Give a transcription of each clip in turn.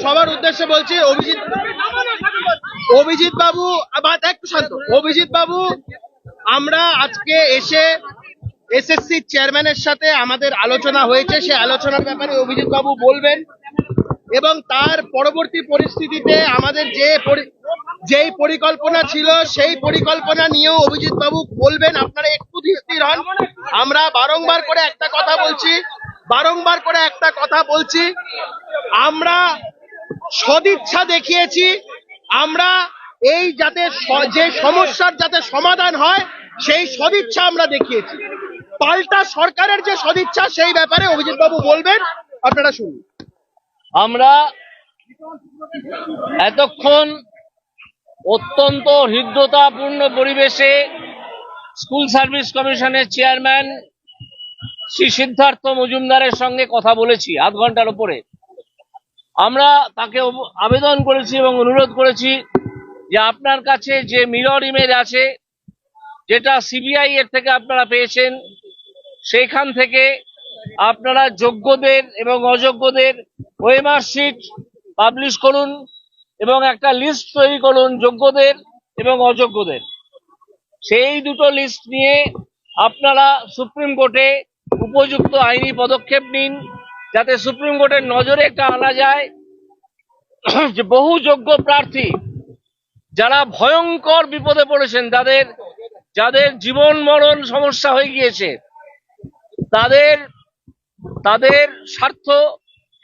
সবার উদ্দেশ্যে বলছি, অভিজিৎ বাবু একটু শান্ত। অভিজিৎ বাবু, আমরা আজকে এসে এসএসসি চেয়ারম্যানের সাথে আমাদের আলোচনা হয়েছে, সে আলোচনার ব্যাপারে অভিজিৎ বাবু বলবেন এবং তার পরবর্তী পরিস্থিতিতে আমাদের যেই পরিকল্পনা ছিল সেই পরিকল্পনা নিয়েও অভিজিৎ বাবু বলবেন। আপনারা একটু স্থির হন। আমরা বারংবার করে একটা কথা বলছি, আমরা সদিচ্ছা দেখিয়েছি, আমরা এই যাতে যে সমস্যার যাতে সমাধান হয় সেই সদিচ্ছা আমরা দেখিয়েছি। পাল্টা সরকারের যে সদিচ্ছা সেই ব্যাপারে অভিজিৎ বাবু বলবেন, আপনারা শুনুন। আমরা এতক্ষণ অত্যন্ত হৃদ্যতাপূর্ণ পরিবেশে স্কুল সার্ভিস কমিশনের চেয়ারম্যান শ্রী সিদ্ধার্থ মজুমদারের সঙ্গে কথা বলেছি আধ ঘন্টার উপরে। আমরা তাকে আবেদন করেছি এবং অনুরোধ করেছি যে আপনার কাছে যে মিরর ইমেজ আছে, যেটা সিবিআই এর থেকে আপনারা পেয়েছেন, সেইখান থেকে আপনারা যোগ্যদের এবং অযোগ্যদের ওএমআর শিট পাবলিশ করুন এবং একটা লিস্ট তৈরি করুন যোগ্যদের এবং অযোগ্যদের। সেই দুটো লিস্ট নিয়ে আপনারা সুপ্রিম কোর্টে উপযুক্ত আইনি পদক্ষেপ নিন, যাতে সুপ্রিম কোর্টের নজরে একটা আনা যায় যে বহু যোগ্য প্রার্থী যারা ভয়ঙ্কর বিপদে পড়েছেন, যাদের জীবন মরণ সমস্যা হয়ে গিয়েছে, তাদের স্বার্থ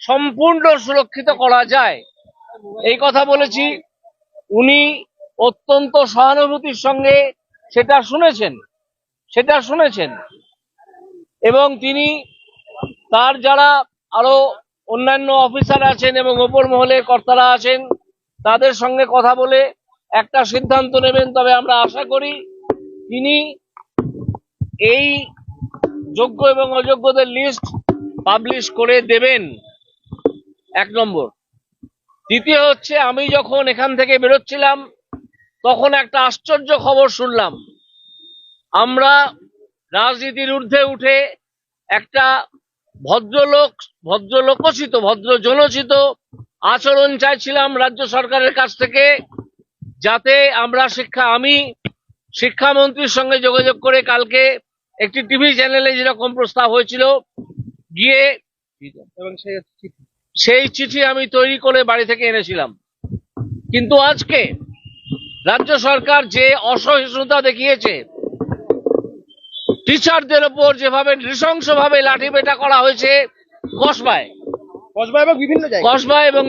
সম্পূর্ণ সুরক্ষিত করা যায়, এই কথা বলেছি। উনি অত্যন্ত সহানুভূতির সঙ্গে সেটা শুনেছেন এবং তিনি তার যারা আরো অন্যান্য অফিসার আছেন এবং ওপর মহলের কর্তারা আছেন তাদের সঙ্গে কথা বলে একটা সিদ্ধান্ত নেবেন। তবে আমরা আশা করি তিনি এই যোগ্য এবং অযোগ্যদের লিস্ট পাবলিশ করে দেবেন, 1 নম্বর। দ্বিতীয় হচ্ছে, আমি যখন এখান থেকে বেরোচ্ছিলাম তখন একটা আশ্চর্য খবর শুনলাম। আমরা রাজনীতির ঊর্ধ্বে উঠে একটা ভদ্রজনোচিত আচরণ চাইছিলাম রাজ্য সরকারের কাছ থেকে, যাতে আমরা আমি শিক্ষামন্ত্রীর সঙ্গে যোগাযোগ করে কালকে একটি টিভি চ্যানেলে যেরকম প্রস্তাব হয়েছিল গিয়ে সেই চিঠি আমি তৈরি করে বাড়ি থেকে এনেছিলাম। কিন্তু আজকে রাজ্য সরকার যে অসহিষ্ণুতা দেখিয়েছে, টিচারদের ওপর যেভাবে নৃশংসভাবে লাঠিপেটা করা হয়েছে কসবায় এবং বিভিন্ন জায়গায়,